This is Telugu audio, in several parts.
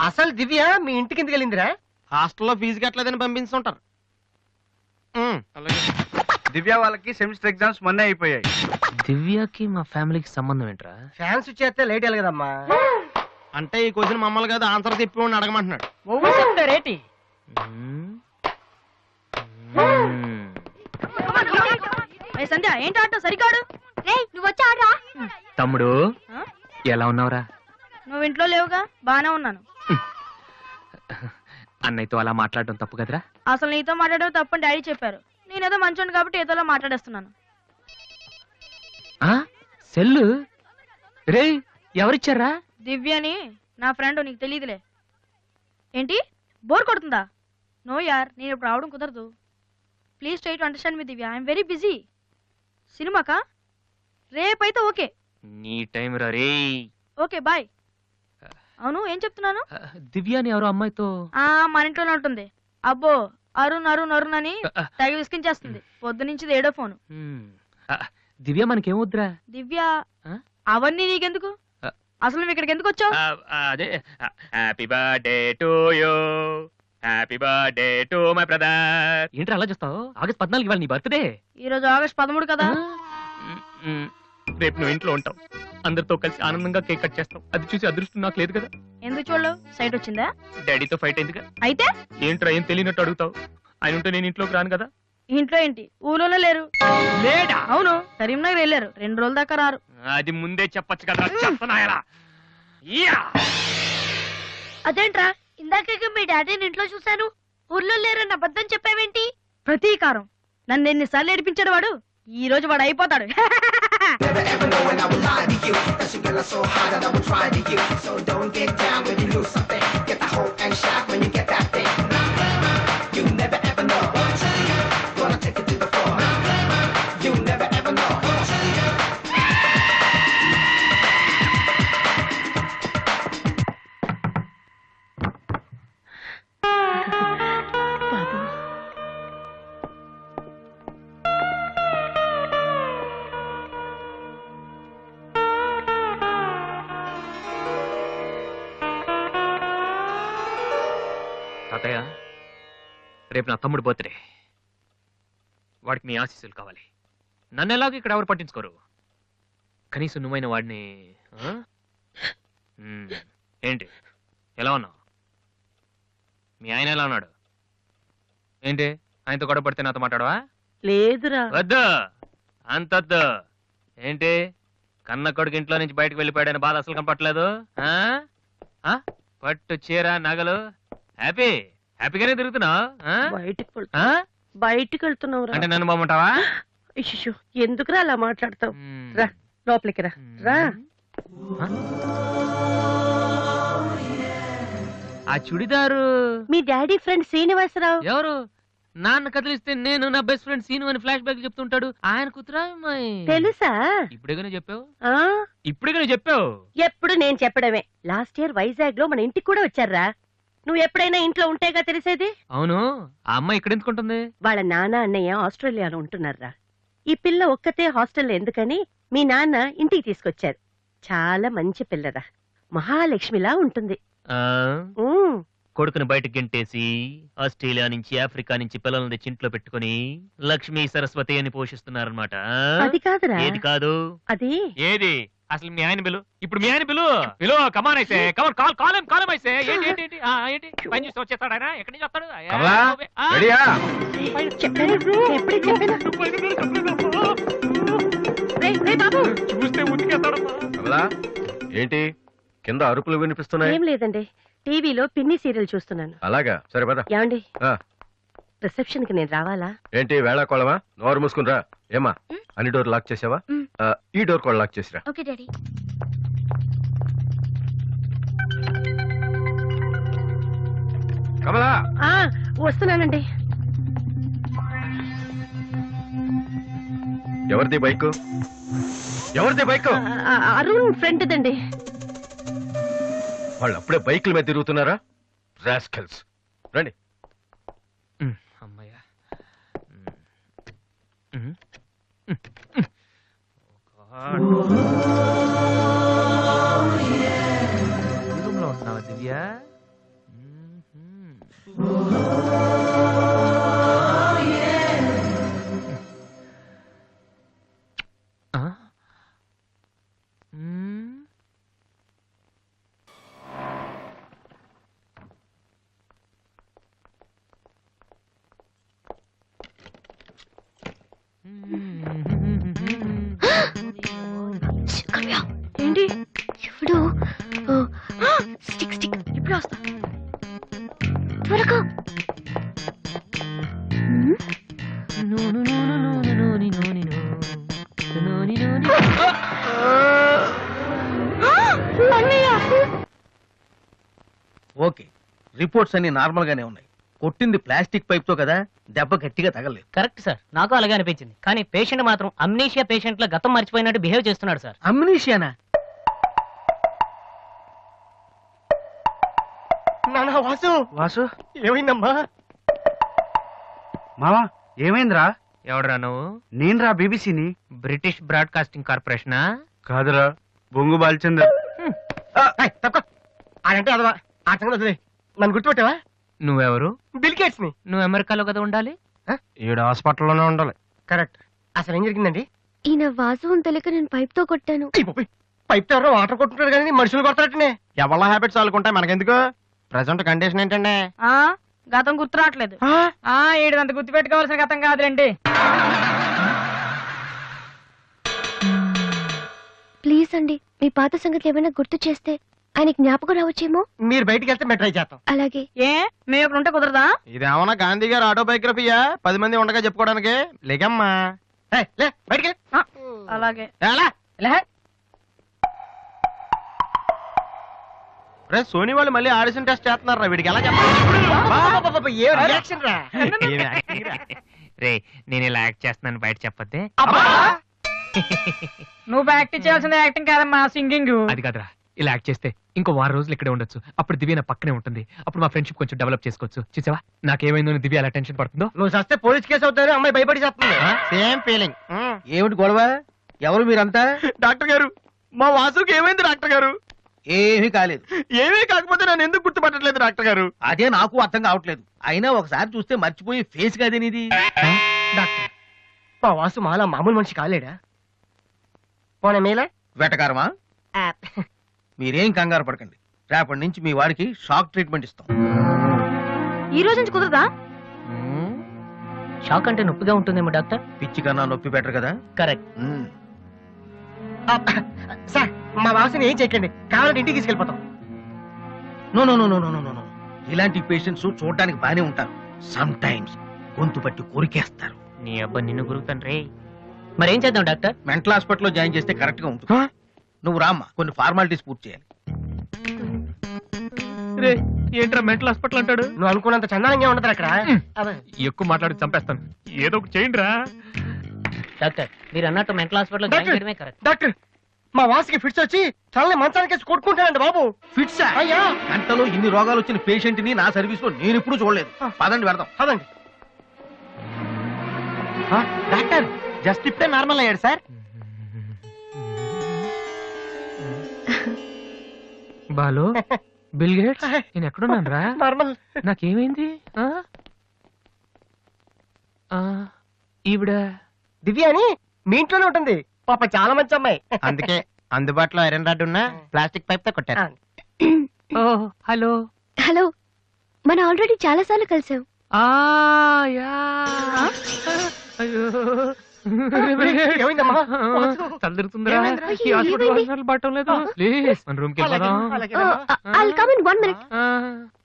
అసలు దివ్య మీ ఇంటికి ఎందుకు వెళ్ళిందిరా? హాస్టల్లో ఫీజు కట్టలేదని పంపిస్తుంటారు. దివ్య వాళ్ళకి సెమిస్టర్ ఎగ్జామ్స్ మొన్నే అయిపోయాయి. దివ్యకి మా ఫ్యామిలీకి సంబంధం ఏంట్రా? ఫ్యాన్స్ చేస్తే లేట్ అయ్యాలి కదమ్మా. అంటే ఈ క్వశ్చన్ మమ్మల్ని కాదు ఆన్సర్ తిప్పి అడగమంటున్నాడు. చెప్తారేటి? సంధ్య ఏంటి ఆటో సరికాడు? నువ్వు వచ్చి ఆడరా. తమ్ముడు ఎలా ఉన్నావురా? నువ్వు ఇంట్లో లేవుగా. బానే ఉన్నాను. అన్నయ్యతో అలా మాట్లాడడం తప్పు కదరా? అసలు నీతో మాట్లాడడం తప్పని డాడీ చెప్పారు. నేనేదో మంచోండి కాబట్టి ఏదోలా మాట్లాడేస్తున్నాను. సెల్లు రే ఎవరిచ్చారా? దివ్యని, నా ఫ్రెండ్. నీకు తెలియదులే. ఏంటి బోర్ కొడుతుందా? నో యార్, నేను ఇప్పుడు రావడం కుదరదు. Please try to understand me Divya. I'm very busy. సినిమాకా? రేపైతే ఓకే. నీ టైం రా రే. Okay bye. అవును ఏం చెప్తున్నాను? దివ్యాని ఎవరో అమ్మాయితో మన ఇంట్లోనే ఉంటుంది. అబ్బో అరుణ్ అరుణ్ అరుణ్ అని తెగ విసికించేస్తుంది. పొద్దు నుంచి ఏడో ఫోను. దివ్య మనకేమొద్దురా? దివ్య అవన్నీ నీకెందుకు? అసలు నువ్వు ఇక్కడికి ఎందుకు వచ్చావు? అదే happy birthday to you, happy birthday to my brother. ఏంట్రా అలా చూస్తావు? ఆగస్ట్ 14 ఇవాళ నీ బర్త్డే. ఈ రోజు ఆగస్ట్ 13 కదా. రేపు నువ్వు ఇంట్లో ఉంటావు. అందరితో కలిసి ఆనందంగా కేక్ కట్ చేస్తావు. అది చూసి అదృష్టం నాకు లేదు కదా. ఎందుకు చూడలేవు? సైట్ వచ్చిందా? డాడీతో ఫైట్ అయిందిగా. అయితే ఏంట్రా ఏం తెలియనట్టు అడుగుతావు? ఆయన ఉంటే నేను ఇంట్లోకి రాను కదా. ఇంట్లో ఏంటి? ఊళ్ళోనే లేరు. లేడా? అవును, కరీంనగర్ వెళ్ళారు. 2 రోజుల దాకా రారు. అది ముందే చెప్పొచ్చు కదా. అదేంట్రా ఇందాక మీ డాడీని ఇంట్లో చూశాను, ఊర్లో లేరన్న అబద్ధం చెప్పావేంటి? ప్రతీకారం. నన్ను ఎన్నిసార్లు ఏడిపించాడు వాడు. ఈ రోజు వాడు అయిపోతాడు. తాతయ్య, రేపు నా తమ్ముడు బర్త్డే. వాడికి మీ ఆశీస్సులు కావాలి. నన్ను ఎలాగో ఇక్కడ ఎవరు పట్టించుకోరు. కనీసం నువ్వైన వాడిని. ఏంటి ఎలా ఉన్నావు? మీ ఆయన ఎలా ఉన్నాడు? ఏంటి ఆయనతో గొడవ పడితే నాతో మాట్లాడవా? లేదురా. వద్దు, అంతొద్దు. ఏంటి కన్న కొడుకు ఇంట్లో నుంచి బయటకు వెళ్ళిపోయాడని బాధ అసలు కనపట్లేదు. పట్టు చీర నగలు హ్యాపీగానే తిరుగుతున్నావు. బయటికి వెళ్తున్నావు అంటే నన్ను బాగుంటావా? ఎందుకురా అలా మాట్లాడతావు? రా లోపలికి రా. రా. ఆ చుడిదారు మీ డాడీ ఫ్రెండ్ శ్రీనివాసరావు. ఎవరు? నాన్న కదిలిస్తే నేను నా బెస్ట్ ఫ్రెండ్ సీను అని ఫ్లాష్ బ్యాక్ చెప్తుంటాడు. ఆయన కూతురా? తెలుసా? ఇప్పుడేగానే చెప్పావు. ఇప్పుడేగానే చెప్పావు. ఎప్పుడు నేను చెప్పడమే. లాస్ట్ ఇయర్ వైజాగ్ లో మన ఇంటికి కూడా వచ్చారా. నువ్వు ఎప్పుడైనా ఇంట్లో ఉంటేగా తెలిసేది. అవును, ఆ అమ్మాయి ఇక్కడ ఎందుకుంటుంది? వాళ్ళ నాన్న అన్నయ్య ఆస్ట్రేలియాలో ఉంటున్నారా. ఈ పిల్ల ఒక్కతే హాస్టల్లో ఎందుకని మీ నాన్న ఇంటికి తీసుకొచ్చారు. చాలా మంచి పిల్లరా, మహాలక్ష్మిలా ఉంటుంది. కొడుకుని బయటకు గెంటేసి ఆస్ట్రేలియా నుంచి ఆఫ్రికా నుంచి పిల్లల్ని తెచ్చి ఇంట్లో పెట్టుకుని లక్ష్మీ సరస్వతి అని పోషిస్తున్నారన్నమాట. అది కాదురా. ఏది కాదు? అది ఏది? అసలు మీ ఆయన బిలు. ఇప్పుడు మీ ఆయన బిలు కమాన్ అయితే కాలం అయితే ఏంటి పని చూసి వచ్చేస్తాడు ఆయన. ఎక్కడి నుంచి వస్తాడు? చూస్తే ఉతికేస్తాడు. ఏంటి కింద అరుపులు వినిపిస్తున్నాయి? ఏం లేదండి, టీవీలో పిన్ని సీరియల్ చూస్తున్నాను. అలాగా, సరే పద. ఏమండి రిసెప్షన్ కి నేను రావాలా? ఏంటి వేళాకోళమా? నోరు మూసుకుని రా. ఏమా అన్ని డోర్ లాక్ చేసావా? ఈ డోర్ కూడా లాక్ చేసిరా. Okay daddy. కమలా వస్తున్నానండి. ఎవరిది బైక్? ఎవరిది బైక్? అరుణ్ ఫ్రెండ్ దండి. వాళ్ళు అప్పుడే బైకుల మీద తిరుగుతున్నారా? రాస్కల్స్. రండి. అమ్మయ్యా. ఉంటున్నావా దివ్య? ఆ? మ్మ్. ఏంటి ఇప్పుడు స్టిక్ స్టిక్ ఇప్పుడు వస్తా త్వరగా ఓకే, రిపోర్ట్స్ అన్ని నార్మల్ గానే ఉన్నాయి. కొట్టింది ప్లాస్టిక్ పైప్ తో కదా, దెబ్బ గట్టిగా తగలేదు. కరెక్ట్ సార్, నాకు అలాగే అనిపించింది. కానీ పేషెంట్ మాత్రం అమ్నీషియా పేషెంట్ లా గతం మర్చిపోయినట్టు బిహేవ్ చేస్తున్నాడు సార్. అమ్నీషియానా? నాన్న వాసు, వాసు, ఏమైందమ్మా? మావా ఏమైందిరా? ఎవడరా నువ్వు? నేనురా బీబీసీని. British broadcasting కార్పొరేషనా? కాదురా, బొంగు బాల్చందర్. తక్కువ ఆడంటే అదవా. ఆ సంగతి వదిలే. నన్ను గుర్తుపెట్టావా? నువ్వెవరు? బిల్ గేట్స్ ని. నువ్వు అమెరికాలో కదా ఉండాలి. ఈడ హాస్పిటల్లోనే ఉండాలి. కరెక్ట్. అసలు ఏం జరిగిందండి? ఈయన వాసు అని తెలియక నేను పైప్ తో కొట్టాను. పైప్ తో ఎవరో వాటర్ కొట్టుకుంటారు కానీ మనుషులు కొడతారటనే. ఎవళ్ళ హ్యాబిట్స్ వాళ్ళకుంటాయి, మనకెందుకు? ప్రెసెంట్ కండిషన్ ఏంటండి? ఆ గతం గుర్తు రావట్లేదు. ఏడంత గుర్తు పెట్టుకోవాల్సిన గతం కాదులేండి. ప్లీజ్ అండి, మీ పాత సంగతి ఏమైనా గుర్తు చేస్తే ఆయన జ్ఞాపకం రావచ్చేమో. మీరు బయటికి వెళ్తే మేము ట్రై చేస్తాం. అలాగే. ఏ మేము ఇక్కడ ఉంటే కుదరదా? ఇదేమన్నా గాంధీ గారు ఆటోబయోగ్రఫీయా? 10 మంది ఉండగా చెప్పుకోవడానికి? లేకమ్మా. లే బయటికి. అలాగే. రే సోనీ వాళ్ళు మళ్ళీ ఆడిషన్ టెస్ట్ చేస్తున్నారా? వీడికి ఎలా చెప్పాలి? ఏ రియాక్షన్ రా. రే నేను ఇలా యాక్ట్ చేస్తున్నాను బయట చెప్పొద్దే. నువ్వు యాక్టింగ్ చేయాల్సిన యాక్టింగ్ కాదమ్మా, సింగింగ్. అది కాదురా, ఇలా యాక్ట్ చేస్తే ఇంకో 1 రోజులు ఇక్కడే ఉండొచ్చు. అప్పుడు దివ్య నా పక్కనే ఉంటుంది. అప్పుడు మా ఫ్రెండ్షిప్ కొంచెం డెవలప్ చేసుకోవచ్చు. చూసావా నాకేమైందో అని దివ్య అలా టెన్షన్ పడుతుందో. నువ్వు చస్తే పోలీస్ కేసు అవుతారు. అమ్మాయి భయపడి చేస్తుంది. Same feeling. ఏమిటి గొడవ? ఎవరు మీరంతా? డాక్టర్ గారు, మా వాసుకి ఏమైంది డాక్టర్ గారు? ఏమీ కాలేదు. ఏమీ కాకపోతే నన్ను ఎందుకు గుర్తుపట్టట్లేదు డాక్టర్ గారు? అదే నాకు అర్థం కావట్లేదు. అయినా ఒకసారి చూస్తే మర్చిపోయి ఫేస్ కాదే నీది. డాక్టర్, మా వాసు మాలా మామూలు మనిషి కాలేడా? పోనీ మేలా? వెటకారమా? మీరేం కంగారు పడకండి. రేపటి నుంచి మీ వాడికి షాక్ ట్రీట్మెంట్ ఇస్తాం. ఈ రోజు నుంచి కుదరదా? షాక్ అంటే నొప్పిగా ఉంటుందేమో డాక్టర్. పిచ్చి కన్నా నొప్పి బెటర్ కదా. కరెక్ట్. మ్మ్. సార్, మా వాసుని ఏం చేయకండి, కావాలంటే ఇంటికి తీసుకెళ్ళిపోతాం. No no no no no no no. ఇలాంటి పేషెంట్స్ చూడడానికి బానే ఉంటారు. సమ్ టైమ్స్ గొంతు పట్టి కొరికేస్తారు. నీ అబ్బా నిన్ను గురుతాను రే. మరేం చేద్దాం డాక్టర్? మెంటల్ హాస్పిటల్లో జాయిన్ చేస్తే కరెక్ట్ గా ఉంటుంది. నువ్వు రామ్మా, కొన్ని ఫార్మాలిటీస్ పూర్తి చేయాలి. రే ఏంట్రా మెంటల్ హాస్పిటల్ అంటాడు? నువ్వు అనుకున్నంత చందానంగా ఉండదు అక్కడ. ఎక్కువ మాట్లాడి చంపేస్తాను. ఏదో ఒకటి చేయండి రా. డాక్టర్, మీరు అన్నట్టు మెంటల్ హాస్పిటల్ జాయిన్ చేయడమే కరెక్ట్. డాక్టర్, మా వాసుకి ఫిట్స్ వచ్చి తలని మంచానికి కొట్టుకుంటానండి బాబు. ఫిట్స్ అయ్యా, గంటలో ఇన్ని రోగాలు వచ్చిన పేషెంట్ ని నా సర్వీస్ లో నేను ఎప్పుడు చూడలేదు. పదండి వెళ్దాం. అదండి. డాక్టర్ జస్ట్ ఇప్పుడే నార్మల్ అయ్యాడు సార్. బాలు, బిల్ గేట్స్, నేను ఎక్కడున్నాను రా? నార్మల్. నాకేమైంది? ఈవిడ దివ్య అని మీ ఇంట్లోనే ఉంటుంది. పాప చాలా మంచి అమ్మాయి. అందుకే అందుబాటులో ఐరన్ రాడ్ ఉన్న ప్లాస్టిక్ పైప్ తో కొట్టారు. ఓ హలో. హలో, మనం ఆల్రెడీ చాలా సార్లు కలిసాం. యా. అయ్యో ఏమైందమ్మా? తలదిరుతుందిరా. ఏమైందిరా? ఈ హాస్పిటల్ ఏమైంది? వాసనలు పట్టడం లేదు. ప్లీజ్ మన రూమ్ కి వెళ్ళిపోదాం. I'll come in 1 minute.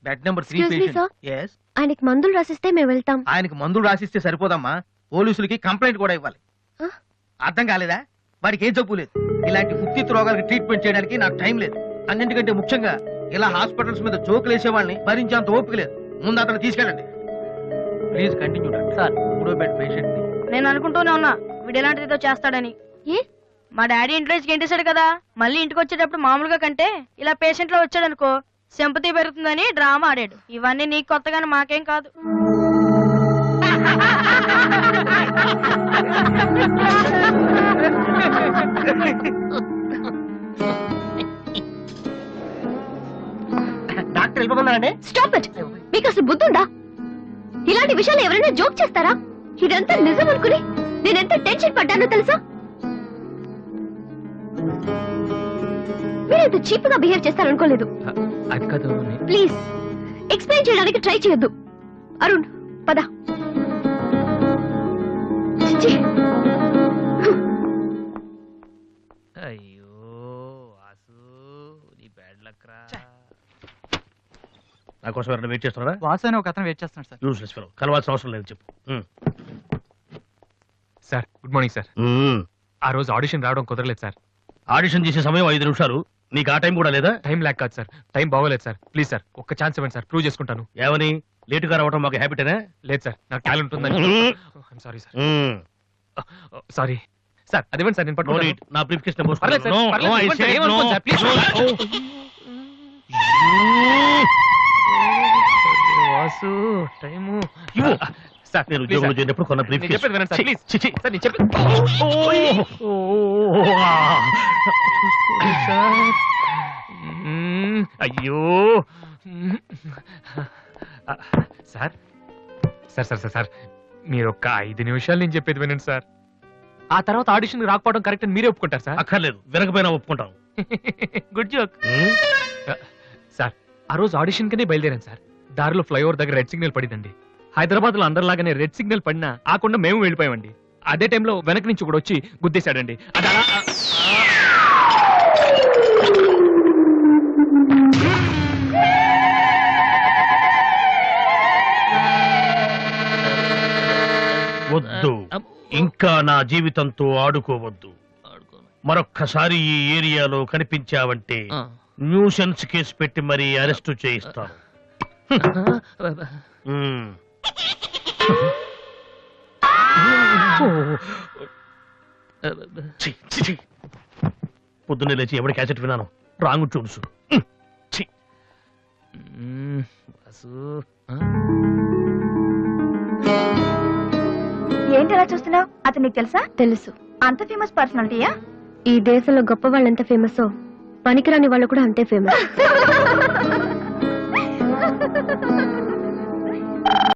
Bed number 3 Excuse me, patient. sir. yes. ఆయనకి మందులు రాసిస్తే మేము వెళ్తాం. ఆయనకి మందులు రాసిస్తే సరిపోదమ్మా, పోలీసులకి కంప్లైంట్ కూడా ఇవ్వాలి. Huh? అర్థం కాలేదా? వాడికి ఏం జబ్బు లేదు. ఇలాంటి ఉత్తిత్ రోగాలకు ట్రీట్మెంట్ చేయడానికి నాకు టైం లేదు. అన్నింటికంటే ముఖ్యంగా ఇలా హాస్పిటల్స్ మీద జోకులు వేసే వాళ్ళని భరించేంత ఓపిక లేదు. ముందు అతను తీసుకెళ్ళండి. Please continue doctor. సార్, 3వ బెడ్ పేషెంట్ ని. నేను అనుకుంటూనే ఉన్నా వీడు ఎలాంటిది ఏదో చేస్తాడని. ఏ? మా డాడీ ఇంట్లో నుంచి గెంటేశాడు కదా, మళ్ళీ ఇంటికి వచ్చేటప్పుడు మామూలుగా కంటే ఇలా పేషెంట్ లో వచ్చాడనుకో సింపతి పెరుగుతుందని డ్రామా ఆడాడు. ఇవన్నీ నీకు కొత్తగానే మాకేం కాదు. డాక్టర్ డాక్టర్ వెళ్ళిపోమన్నారండి. Stop it. మీకు అసలు బుద్ధి ఉందా? ఇలాంటి విషయాలు ఎవరైనా జోక్ చేస్తారా? ఇదంతా నిజం అనుకుని నేనెంత టెన్షన్ పడ్డానో తెలుసా? మీరెంత చీప్ గా బిహేవ్ చేస్తారనుకోలేదు. అది కాదు ప్లీజ్ ఎక్స్ప్లెయిన్ చేయడానికి ట్రై చేయొద్దు. అరుణ్ పద. చిచ్చి. అయ్యో వాసు నీ బ్యాడ్ లక్ రా. నా కోసం ఎవరైనా వెయిట్ చేస్తున్నారా? వాసు అని ఒక అతను వెయిట్ చేస్తున్నాడు సార్. యూస్లెస్ ఫెలో, కలవాల్సిన అవసరం లేదు చెప్పు. Sir good morning sir. ఆ రోజు ఆడిషన్ రావడం కుదరలేదు సార్. ఆడిషన్ చేసే సమయం 5 నిమిషాలు, నీకు ఆ టైం కూడా లేదా? టైం ల్యాక్ కాదు సార్, టైం బాగోలేదు సార్. ప్లీజ్ సార్ ఒక్క ఛాన్స్ ఇవ్వండి సార్, ప్రూవ్ చేసుకుంటాను. ఏమని లేటుగా రావడం మాకు హ్యాబిటేనా? లేదు సార్ నాకు టాలెంట్ ఉందని. Sorry sir, sorry sir. అది ఇవ్వండి సార్, నేను No పట్టుకుంటాను. need. నా బ్రీఫ్ కేస్ పర్లేదు సార్, పర్లేదు, ఇవ్వండి సార్, ఏమనుకోండి sir, please sir. Vasu time sir. నేను ప్లీజ్ ఉద్యోగంలో సార్. చేరినప్పుడు కొన్న బ్రీఫ్ నేను కేస్. చెప్పేది వినండి సార్, ప్లీజ్. సార్ నేను చెప్పేది చూసుకోండి సార్. అయ్యో sir sir sir sir sir మీరు ఒక్క 5 నిమిషాలు నేను చెప్పేది వినండి సార్. ఆ తర్వాత ఆడిషన్ రాకపోవడం కరెక్ట్ అని మీరే ఒప్పుకుంటారు సార్. అక్కర్లేదు, వినకపోయినా ఒప్పుకుంటాం. Good joke sir. ఆ రోజు ఆడిషన్ కనే బయలుదేరాను సార్. దారిలో ఫ్లైఓవర్ దగ్గర రెడ్ సిగ్నల్ పడిందండి. హైదరాబాద్ లో అందరిలాగానే రెడ్ సిగ్నల్ పడినా ఆకుండా మేము వెళ్ళిపోయామండి. అదే టైంలో వెనక నుంచి కూడా వచ్చి గుద్దేశాడండి. అది అలా వద్దు, ఇంకా నా జీవితంతో ఆడుకోవద్దు. మరొక్కసారి ఈ ఏరియాలో కనిపించావంటే న్యూసెన్స్ కేసు పెట్టి మరీ అరెస్ట్ చేయిస్తాను. పొద్దున్నే లేచి ఎవడి క్యాసెట్ విన్నాను, రాంగ్ చూడుసు. ఏంటి అలా చూస్తున్నావు? అతను నీకు తెలుసా? తెలుసు. అంత ఫేమస్ పర్సనాలిటీయా? ఈ దేశంలో గొప్ప వాళ్ళు ఎంత ఫేమస్, పనికిరాని వాళ్ళు కూడా అంతే ఫేమస్.